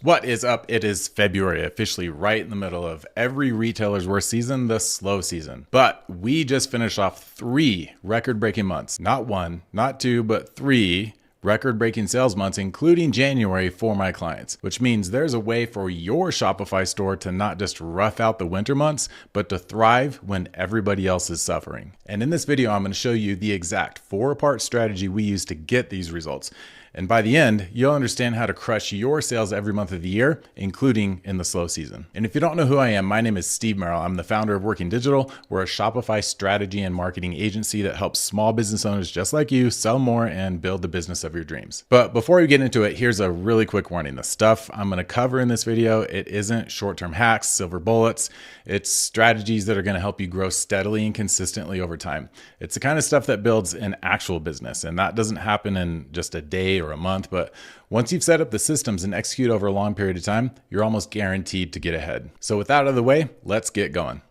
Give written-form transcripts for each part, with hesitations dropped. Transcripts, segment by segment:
What is up? It is February, officially right in the middle of every retailer's worst season, the slow season. But we just finished off 3 record-breaking months. Not 1, not 2, but 3 record-breaking sales months, including January for my clients, which means there's a way for your Shopify store to not just rough out the winter months, but to thrive when everybody else is suffering. And in this video, I'm going to show you the exact 4-part strategy we use to get these results. And by the end, you'll understand how to crush your sales every month of the year, including in the slow season. And if you don't know who I am, my name is Steve Merrill. I'm the founder of Working Digital. We're a Shopify strategy and marketing agency that helps small business owners just like you sell more and build the business of your dreams. But before we get into it, here's a really quick warning. The stuff I'm going to cover in this video, it isn't short-term hacks, silver bullets. It's strategies that are going to help you grow steadily and consistently over time. It's the kind of stuff that builds an actual business, and that doesn't happen in just a day or a month, but once you've set up the systems and execute over a long period of time, you're almost guaranteed to get ahead. So with that out of the way, let's get going.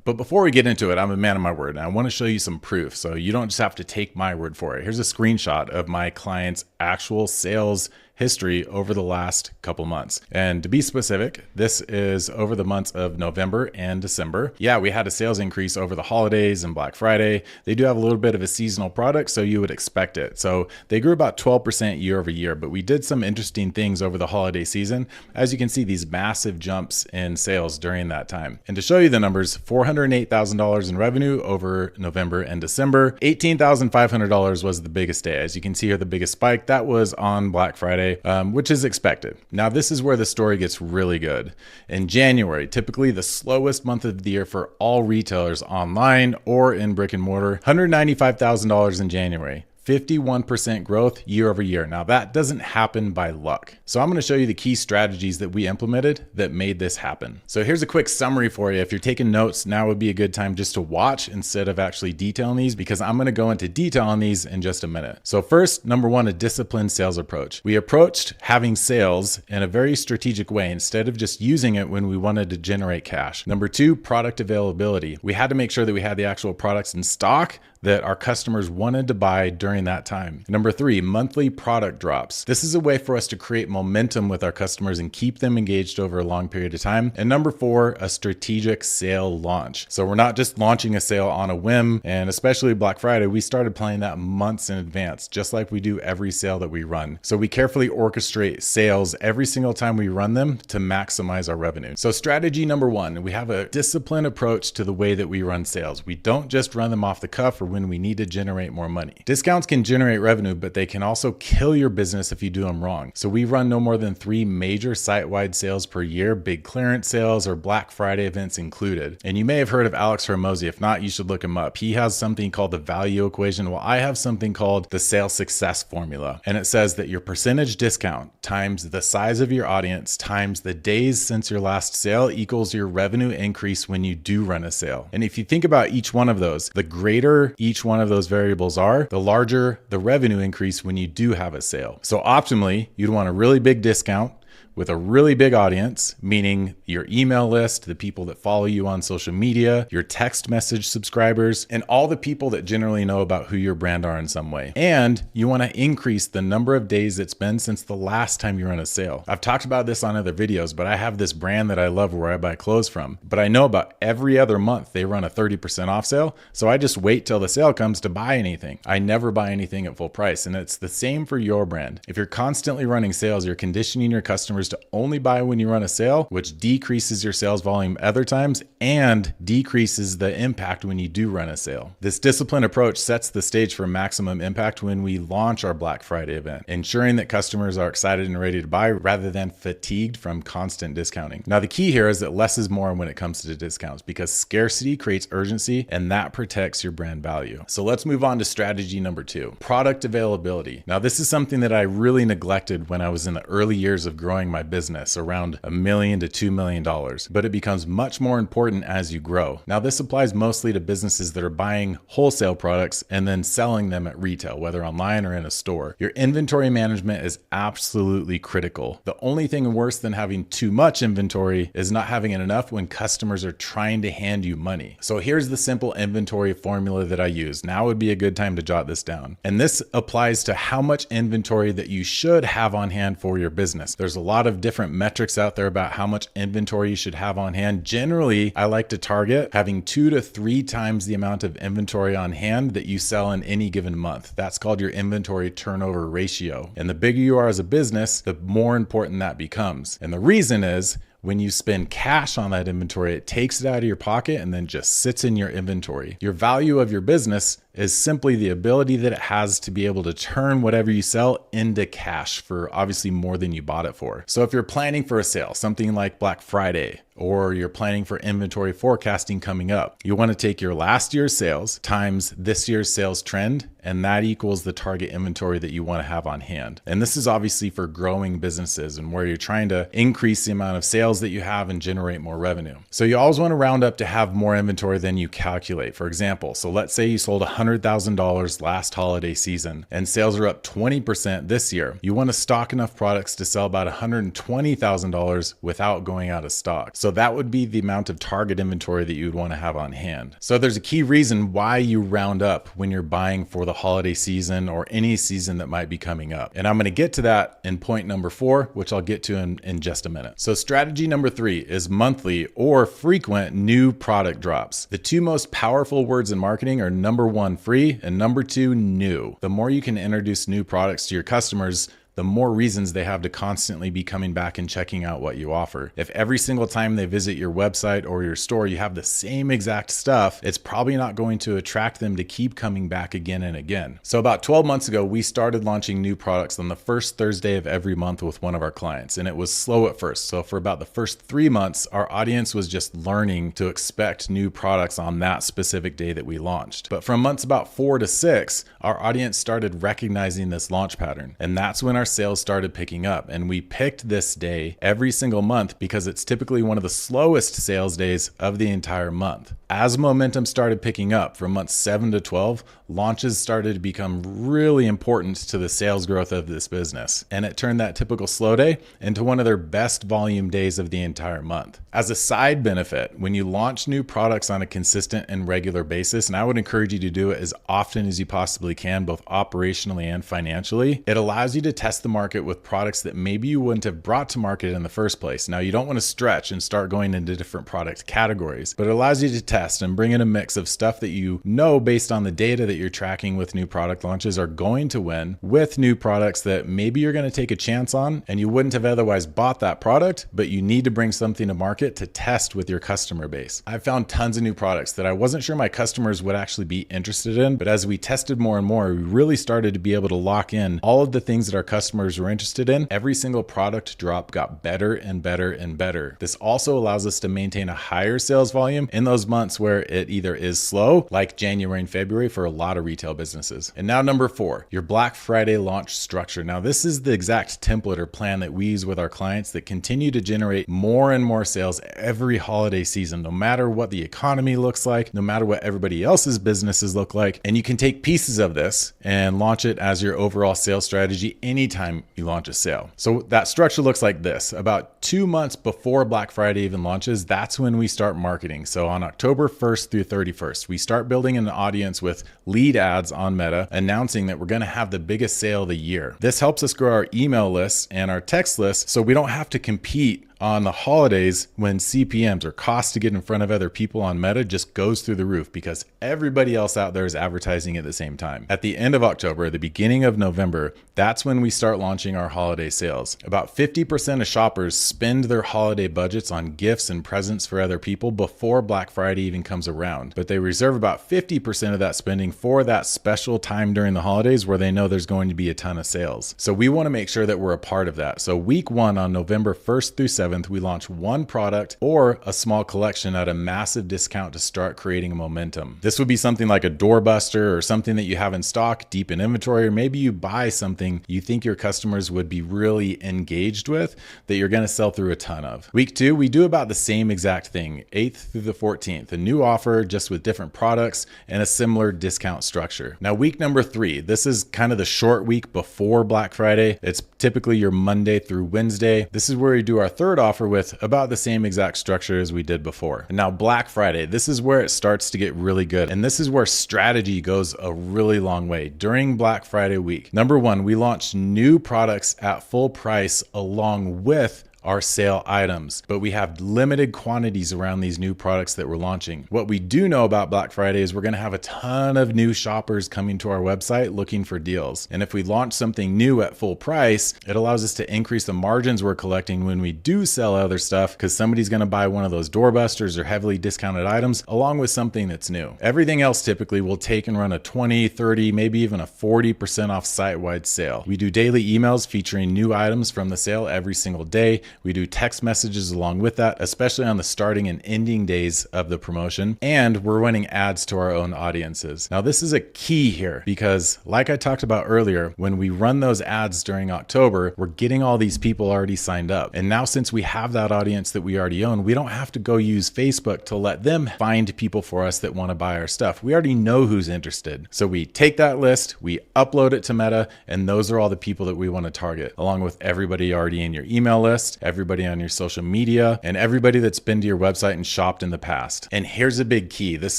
But before we get into it, I'm a man of my word, and I want to show you some proof so you don't just have to take my word for it. Here's a screenshot of my client's actual sales history over the last couple months. And to be specific, this is over the months of November and December. Yeah, we had a sales increase over the holidays and Black Friday. They do have a little bit of a seasonal product, so you would expect it. So they grew about 12% year over year, but we did some interesting things over the holiday season. As you can see, these massive jumps in sales during that time. And to show you the numbers, $408,000 in revenue over November and December. $18,500 was the biggest day. As you can see here, the biggest spike, that was on Black Friday. Which is expected. Now, this is where the story gets really good. In January, typically the slowest month of the year for all retailers online or in brick and mortar, $195,000 in January. 51% growth year over year. Now that doesn't happen by luck. So I'm going to show you the key strategies that we implemented that made this happen. So here's a quick summary for you. If you're taking notes, now would be a good time just to watch instead of actually detailing these, because I'm going to go into detail on these in just a minute. So first, number 1, a disciplined sales approach. We approached having sales in a very strategic way instead of just using it when we wanted to generate cash. Number 2, product availability. We had to make sure that we had the actual products in stock that our customers wanted to buy during that time. Number 3, monthly product drops. This is a way for us to create momentum with our customers and keep them engaged over a long period of time. And number 4, a strategic sale launch. So we're not just launching a sale on a whim, and especially Black Friday, we started planning that months in advance, just like we do every sale that we run. So we carefully orchestrate sales every single time we run them to maximize our revenue. So strategy number 1, we have a disciplined approach to the way that we run sales. We don't just run them off the cuff or when we need to generate more money. Discounts can generate revenue, but they can also kill your business if you do them wrong. So we run no more than 3 major site-wide sales per year, big clearance sales or Black Friday events included. And you may have heard of Alex Hormozi. If not, you should look him up. He has something called the value equation. Well, I have something called the sales success formula. And it says that your percentage discount times the size of your audience times the days since your last sale equals your revenue increase when you do run a sale. And if you think about each one of those, the greater each one of those variables are, the larger the revenue increase when you do have a sale. So optimally, you'd want a really big discount with a really big audience, meaning your email list, the people that follow you on social media, your text message subscribers, and all the people that generally know about who your brand are in some way. And you want to increase the number of days it's been since the last time you ran a sale. I've talked about this on other videos, but I have this brand that I love where I buy clothes from. But I know about every other month they run a 30% off sale, so I just wait till the sale comes to buy anything. I never buy anything at full price, and it's the same for your brand. If you're constantly running sales, you're conditioning your customers to only buy when you run a sale, which decreases your sales volume other times and decreases the impact when you do run a sale. This disciplined approach sets the stage for maximum impact when we launch our Black Friday event, ensuring that customers are excited and ready to buy rather than fatigued from constant discounting. Now, the key here is that less is more when it comes to discounts, because scarcity creates urgency and that protects your brand value. So let's move on to strategy number 2, product availability. Now, this is something that I really neglected when I was in the early years of growing my business, around $1 million to $2 million, but it becomes much more important as you grow. Now, this applies mostly to businesses that are buying wholesale products and then selling them at retail, whether online or in a store. Your inventory management is absolutely critical. The only thing worse than having too much inventory is not having enough when customers are trying to hand you money. So here's the simple inventory formula that I use. Now would be a good time to jot this down. And this applies to how much inventory that you should have on hand for your business. There's a lot of different metrics out there about how much inventory you should have on hand. Generally, I like to target having 2 to 3 times the amount of inventory on hand that you sell in any given month. That's called your inventory turnover ratio. And the bigger you are as a business, the more important that becomes. And the reason is, when you spend cash on that inventory, it takes it out of your pocket and then just sits in your inventory. Your value of your business is simply the ability that it has to be able to turn whatever you sell into cash for obviously more than you bought it for. So if you're planning for a sale, something like Black Friday, or you're planning for inventory forecasting coming up, you want to take your last year's sales times this year's sales trend, and that equals the target inventory that you want to have on hand. And this is obviously for growing businesses and where you're trying to increase the amount of sales that you have and generate more revenue. So you always want to round up to have more inventory than you calculate. For example, so let's say you sold $100,000 last holiday season and sales are up 20% this year. You want to stock enough products to sell about $120,000 without going out of stock. So that would be the amount of target inventory that you would want to have on hand. So there's a key reason why you round up when you're buying for the holiday season or any season that might be coming up. And I'm going to get to that in point number 4, which I'll get to in just a minute. So strategy number 3 is monthly or frequent new product drops. The 2 most powerful words in marketing are number 1, free, and number 2, new. The more you can introduce new products to your customers, the more reasons they have to constantly be coming back and checking out what you offer. If every single time they visit your website or your store, you have the same exact stuff, it's probably not going to attract them to keep coming back again and again. So about 12 months ago, we started launching new products on the first Thursday of every month with one of our clients. And it was slow at first. So for about the first 3 months, our audience was just learning to expect new products on that specific day that we launched. But from months about 4 to 6, our audience started recognizing this launch pattern. And that's when our sales started picking up. And we picked this day every single month because it's typically one of the slowest sales days of the entire month. As momentum started picking up from months 7 to 12, launches started to become really important to the sales growth of this business. And it turned that typical slow day into one of their best volume days of the entire month. As a side benefit, when you launch new products on a consistent and regular basis, and I would encourage you to do it as often as you possibly can, both operationally and financially, it allows you to test the market with products that maybe you wouldn't have brought to market in the first place. Now, you don't want to stretch and start going into different product categories, but it allows you to test and bring in a mix of stuff that you know based on the data that you're tracking with new product launches are going to win, with new products that maybe you're going to take a chance on and you wouldn't have otherwise bought that product, but you need to bring something to market to test with your customer base. I've found tons of new products that I wasn't sure my customers would actually be interested in, but as we tested more and more, we really started to be able to lock in all of the things that our customers were interested in. Every single product drop got better and better and better. This also allows us to maintain a higher sales volume in those months where it either is slow, like January and February for a lot of retail businesses. And now number 4, your Black Friday launch structure. Now this is the exact template or plan that we use with our clients that continue to generate more and more sales every holiday season, no matter what the economy looks like, no matter what everybody else's businesses look like. And you can take pieces of this and launch it as your overall sales strategy anytime you launch a sale. So that structure looks like this. About 2 months before Black Friday even launches, that's when we start marketing. So on October 1st through 31st, we start building an audience with lead ads on Meta, announcing that we're going to have the biggest sale of the year. This helps us grow our email lists and our text lists so we don't have to compete on the holidays when CPMs or cost to get in front of other people on Meta just goes through the roof because everybody else out there is advertising at the same time. At the end of October, the beginning of November, that's when we start launching our holiday sales. About 50% of shoppers spend their holiday budgets on gifts and presents for other people before Black Friday even comes around, but they reserve about 50% of that spending for that special time during the holidays where they know there's going to be a ton of sales. So we want to make sure that we're a part of that. So week 1 on November 1st through 7th, we launch one product or a small collection at a massive discount to start creating a momentum. This would be something like a doorbuster or something that you have in stock, deep in inventory, or maybe you buy something you think your customers would be really engaged with that you're going to sell through a ton of. Week 2, we do about the same exact thing, 8th through the 14th, a new offer just with different products and a similar discount structure. Now, week number 3, this is kind of the short week before Black Friday. It's typically your Monday through Wednesday. This is where we do our third reward offer with about the same exact structure as we did before. And now Black Friday, this is where it starts to get really good. And this is where strategy goes a really long way. During Black Friday week, number one, we launched new products at full price along with our sale items, but we have limited quantities around these new products that we're launching. What we do know about Black Friday is we're going to have a ton of new shoppers coming to our website looking for deals. And if we launch something new at full price, it allows us to increase the margins we're collecting when we do sell other stuff, because somebody's going to buy one of those doorbusters or heavily discounted items along with something that's new. Everything else typically will take and run a 20, 30, maybe even a 40% off site-wide sale. We do daily emails featuring new items from the sale every single day. We do text messages along with that, especially on the starting and ending days of the promotion. And we're running ads to our own audiences. Now, this is a key here because, like I talked about earlier, when we run those ads during October, we're getting all these people already signed up. And now, since we have that audience that we already own, we don't have to go use Facebook to let them find people for us that want to buy our stuff. We already know who's interested. So we take that list, we upload it to Meta, and those are all the people that we want to target, along with everybody already in your email list, everybody on your social media, and everybody that's been to your website and shopped in the past. And here's a big key. This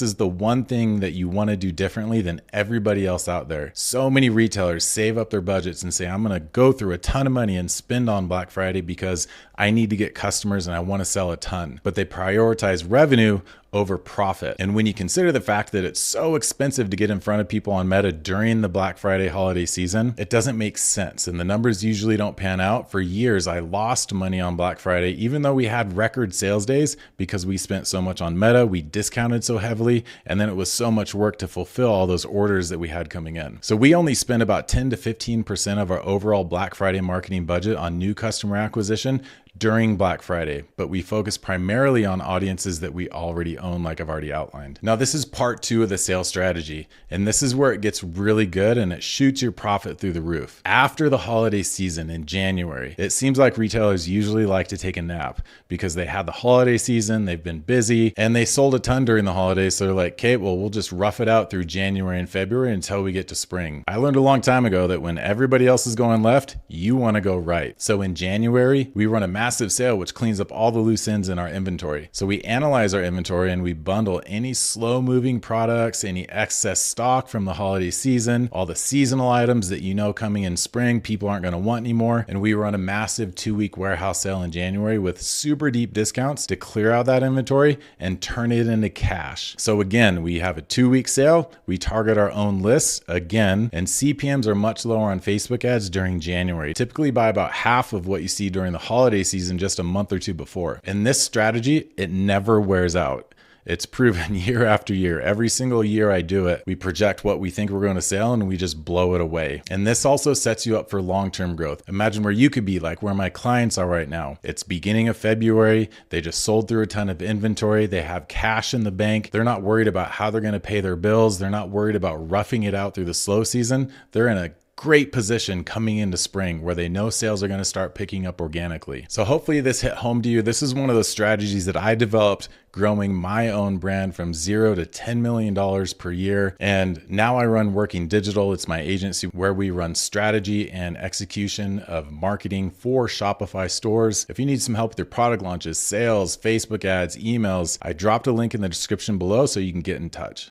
is the one thing that you want to do differently than everybody else out there. So many retailers save up their budgets and say, I'm going to go through a ton of money and spend on Black Friday because I need to get customers and I want to sell a ton. But they prioritize revenue over profit. And when you consider the fact that it's so expensive to get in front of people on Meta during the Black Friday holiday season, it doesn't make sense. And the numbers usually don't pan out. For years, I lost money on Black Friday, even though we had record sales days, because we spent so much on Meta, we discounted so heavily, and then it was so much work to fulfill all those orders that we had coming in. So we only spend about 10 to 15% of our overall Black Friday marketing budget on new customer acquisition during Black Friday, but we focus primarily on audiences that we already own, like I've already outlined. Now, this is part 2 of the sales strategy, and this is where it gets really good and it shoots your profit through the roof. After the holiday season in January, it seems like retailers usually like to take a nap because they had the holiday season, they've been busy, and they sold a ton during the holidays. So they're like, okay, well, we'll just rough it out through January and February until we get to spring. I learned a long time ago that when everybody else is going left, you want to go right. So in January, we run a massive sale, which cleans up all the loose ends in our inventory. So we analyze our inventory and we bundle any slow moving products, any excess stock from the holiday season, all the seasonal items that you know coming in spring, people aren't going to want anymore. And we run a massive 2-week warehouse sale in January with super deep discounts to clear out that inventory and turn it into cash. So again, we have a 2-week sale. We target our own lists again, and CPMs are much lower on Facebook ads during January, typically by about half of what you see during the holiday season just a month or two before. And this strategy, it never wears out. It's proven year after year. Every single year I do it, we project what we think we're going to sell and we just blow it away. And this also sets you up for long-term growth. Imagine where you could be, like where my clients are right now. It's beginning of February. They just sold through a ton of inventory. They have cash in the bank. They're not worried about how they're going to pay their bills. They're not worried about roughing it out through the slow season. They're in a great position coming into spring where they know sales are going to start picking up organically. So hopefully this hit home to you. This is one of those strategies that I developed growing my own brand from $0 to $10 million per year. And now I run Working Digital. It's my agency where we run strategy and execution of marketing for Shopify stores. If you need some help with your product launches, sales, Facebook ads, emails, I dropped a link in the description below so you can get in touch.